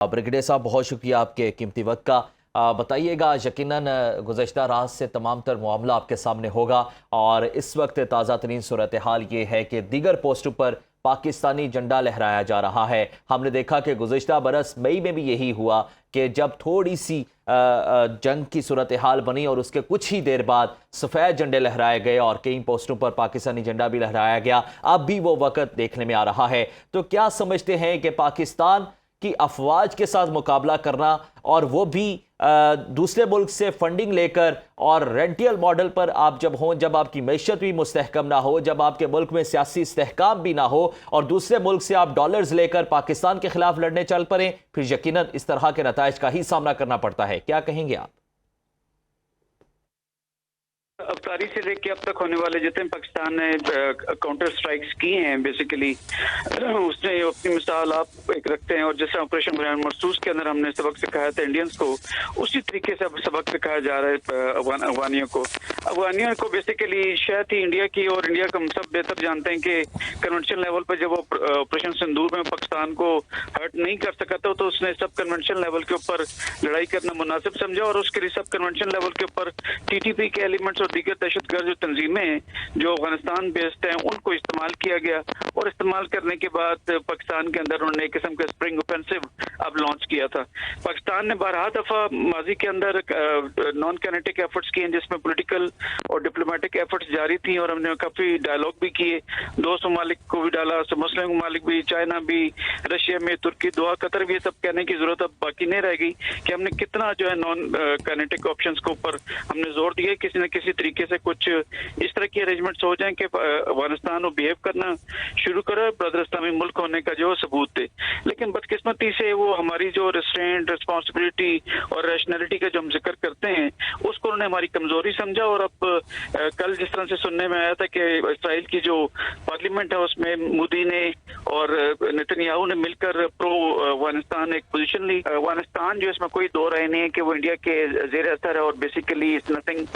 Brigadier साहब, बहुत शुक्रिया आपके कीमती वक्त का। बताइएगा, यकीनन गुज़श्ता रात से तमाम तर मामला आपके सामने होगा और इस वक्त ताज़ा तरीन सूरत हाल ये है कि दीगर पोस्टों पर पाकिस्तानी झंडा लहराया जा रहा है। हमने देखा कि गुज़श्ता बरस मई में भी यही हुआ कि जब थोड़ी सी जंग की सूरत हाल बनी और उसके कुछ ही देर बाद सफ़ेद झंडे लहराए गए और कई पोस्टों पर पाकिस्तानी झंडा भी लहराया गया। अब भी वो वक्त देखने में आ रहा है। तो क्या समझते हैं कि पाकिस्तान कि अफवाज के साथ मुकाबला करना और वो भी दूसरे मुल्क से फंडिंग लेकर और रेंटियल मॉडल पर आप जब हों, जब आपकी मैशत भी मुस्तहकम ना हो, जब आपके मुल्क में सियासी इस्तेहकाम भी ना हो और दूसरे मुल्क से आप डॉलर्स लेकर पाकिस्तान के खिलाफ लड़ने चल पड़ें, फिर यकीनन इस तरह के नताइज का ही सामना करना पड़ता है। क्या कहेंगे आप? अफ्तारी से लेके अब तक होने वाले जितने पाकिस्तान ने काउंटर स्ट्राइक्स किए हैं, बेसिकली उसने अपनी मिसाल आप एक रखते हैं। और जैसे ऑपरेशन मरसूस के अंदर हमने सबक सिखाया था इंडियंस को, उसी तरीके से अब सबक सिखाया जा रहा है अफगानियों को। अफगानियों को बेसिकली शायद ही इंडिया की, और इंडिया को हम सब बेहतर जानते हैं कि कन्वेंशन लेवल पर जब वो ऑपरेशन सिंदूर में पाकिस्तान को हर्ट नहीं कर सका था, तो उसने सब कन्वेंशन लेवल के ऊपर लड़ाई करना मुनासिब समझा और उसके लिए सब कन्वेंशन लेवल के ऊपर टीटीपी के एलिमेंट्स और दीगर दहशतगर्द जो तंजीमें हैं जो अफगानिस्तान बेस्ड हैं उनको इस्तेमाल किया गया। और इस्तेमाल करने के बाद पाकिस्तान के अंदर उन्होंने एक किस्म का स्प्रिंग ऑफेंसिव अब लॉन्च किया था। पाकिस्तान ने 12 दफा माजी के अंदर नॉन कैनेटिक एफर्ट्स किए जिसमें पॉलिटिकल और डिप्लोमेटिक एफर्ट्स जारी थी और हमने काफी डायलॉग भी किए। दोस्त ममालिक को भी डाला, मुस्लिम ममालिक भी, चाइना भी, रशिया में, तुर्की, दोहा, कतर भी, ये सब कहने की जरूरत अब बाकी नहीं रह गई कि हमने कितना जो है नॉन कैनेटिक ऑप्शंस के ऊपर हमने जोर दिया। किसी न किसी तरीके से कुछ इस तरह की अरेंजमेंट्स हो जाएं कि अफगानिस्तान को बिहेव करना शुरू करे, ब्रदर इस्लामी मुल्क होने का जो सबूत दे। लेकिन बदकिस्मती से वो हमारी जो रिस्ट्रेंट, रिस्पॉन्सिबिलिटी और रैशनैलिटी का जो हम जिक्र करते हैं उसको उन्होंने हमारी कमजोरी समझा। और अब कल जिस तरह से सुनने में आया था कि इसराइल की जो पार्लियामेंट है उसमें मोदी ने और नेतन्याहू ने मिलकर प्रो अफगानिस्तान एक पोजीशन ली। अफगानिस्तान जो इसमें कोई दो राय नहीं है कि वो इंडिया के जेर असर है और बेसिकली इट्स नथिंग,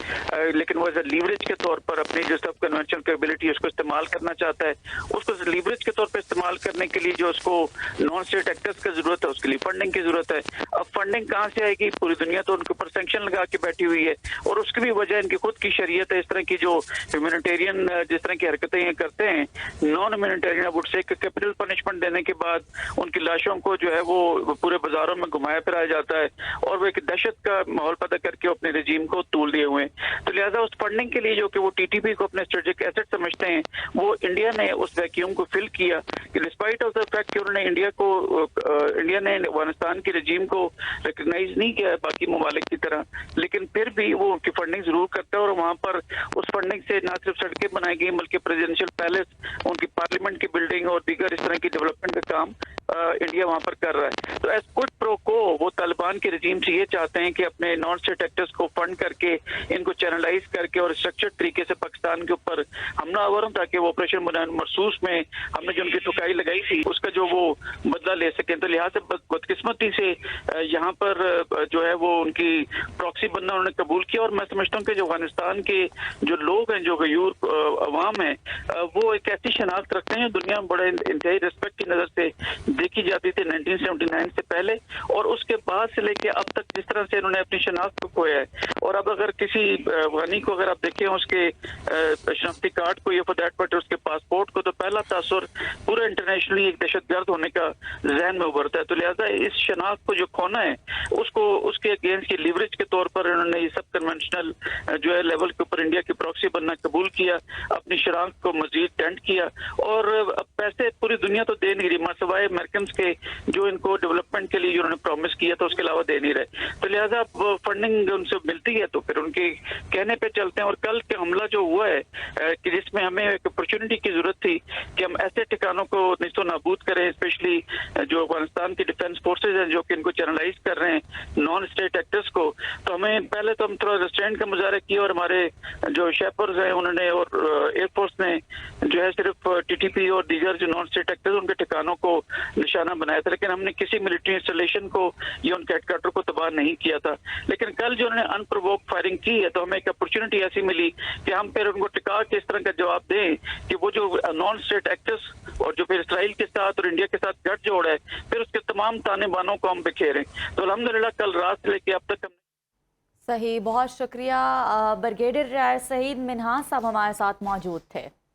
लेकिन वो एज लीवरेज के तौर पर अपनी जो सब कन्वेंशनल कैपेबिलिटी उसको इस्तेमाल करना चाहता है। उसको लीवरेज के तौर पर इस्तेमाल करने के लिए जो उसको नॉन स्टेट एक्टर्स की जरूरत है, उसके लिए फंडिंग की जरूरत है। अब फंडिंग कहाँ से आएगी? पूरी दुनिया तो उनके ऊपर सैंक्शन लगा के बैठी हुई है और उसकी भी वजह इनकी खुद की शरीयत है। इस तरह की जो ह्यूमैनिटेरियन जिस तरह की हरकतें ये करते हैं, non humanitarian would say capital punishment देने के बाद उनकी लाशों को जो है वो पूरे बाजारों में घुमाया फिराया जाता है और वो एक दहशत का माहौल पैदा करके अपने रजीम को तूल दिए हुए हैं। तो लिहाजा उस फंडिंग के लिए जो कि वो टीटीपी को अपने स्ट्रेटेजिक एसेट समझते हैं, वो इंडिया ने उस वैक्यूम को फिल किया कि डिस्पाइट ऑफ द फैक्ट कि उन्होंने इंडिया ने अफगानिस्तान के रजीम को रिकग्नाइज नहीं किया बाकी ममालिक की तरह, लेकिन फिर भी वो उनकी फंडिंग जरूर करता है। और वहां पर उस फंडिंग से न सिर्फ सड़कें बनाई गई बल्कि प्रेसिडेंशियल पैलेस, उनकी पार्लियामेंट की बिल्डिंग और दीगर इस तरह की डेवलपमेंट का काम इंडिया वहां पर कर रहा है। तो एज कुड प्रो को वो तालिबान के रजीम से ये चाहते हैं कि अपने नॉन स्टेट एक्टर्स को फंड करके इनको चैनलाइज करके और स्ट्रक्चर्ड तरीके से पाकिस्तान के ऊपर हमला आवर ताकि वो ऑपरेशन मरसूस में हमने जो उनकी ठुकाई लगाई थी उसका जो वो बदला ले सकें। तो लिहाजा बदकिस्मती से यहाँ पर जो है वो उनकी प्रॉक्सी बनना उन्होंने कबूल किया। और मैं समझता हूँ कि जो अफगानिस्तान के जो लोग हैं, जो गयूर अवाम है, वो एक ऐसी शनाख्त रखते हैं दुनिया में बड़े इंतहाई रिस्पेक्ट की नजर से देखी जाती थी 1979 से पहले और उसके बाद से लेके अब तक जिस तरह से इन्होंने अपनी शनाख्त को खोया है। और अब अगर किसी अफगानी को अगर आप देखें उसके शनाख्ती कार्ड को या फॉर दैट मैटर उसके पासपोर्ट को, तो पहला तासुर पूरा इंटरनेशनली एक दहशतगर्द होने का जहन में उभरता है। तो लिहाजा इस शनाख्त को जो खोना है उसको उसके अगेंस्ट की लीवरेज के तौर पर इन्होंने ये सब कन्वेंशनल जो है लेवल के ऊपर इंडिया की प्रॉक्सी बनना कबूल किया, अपनी शनाख्त को मजीद टेंट किया और पैसे पूरी दुनिया तो दे नहीं रही सिवाय अमेरिकन के जो इनको डेवलपमेंट के लिए जो उन्होंने प्रॉमिस किया था उसके अलावा दे नहीं रहे। तो लिहाजा फंडिंग उनसे मिलती है तो फिर उनके कहने पे चलते हैं। और कल के हमला जो हुआ है कि जिसमें हमें एक अपॉर्चुनिटी की जरूरत थी कि हम ऐसे ठिकानों को निस्तो नाबूद करें, स्पेशली जो अफगानिस्तान की डिफेंस फोर्सेज हैं जो कि इनको चैनलाइज कर रहे हैं नॉन स्टेट एक्टर्स को, तो हमें पहले तो हम थोड़ा रेस्ट्रेंट का मुजाहरा किया और हमारे जो शेपर्स हैं उन्होंने और एयरफोर्स ने जो है सिर्फ टीटीपी और दीगर जो नॉन स्टेट एक्टर्स उनके ठिकानों को निशाना बनाया था, लेकिन हमने किसी मिलिट्री इंस्टॉलेशन को या उनके हेडक्वार्टर को तबाह नहीं किया था। लेकिन कल जो उन्होंने अनप्रोवोक फायरिंग की है, तो हमें एक अपॉर्चुनिटी ऐसी मिली कि हम फिर उनको टिका के इस तरह का जवाब दें कि वो जो नॉन स्टेट एक्टर्स और जो फिर इसराइल के साथ और इंडिया के साथ गठजोड़ है, फिर उसके तमाम ताने बानों को हम बिखेरें। तो अल्हम्दुलिल्लाह कल रात से लेके अब तक सही, बहुत शुक्रिया। ब्रिगेडियर रियाज शहीद मिन्हास साहब हमारे साथ मौजूद थे।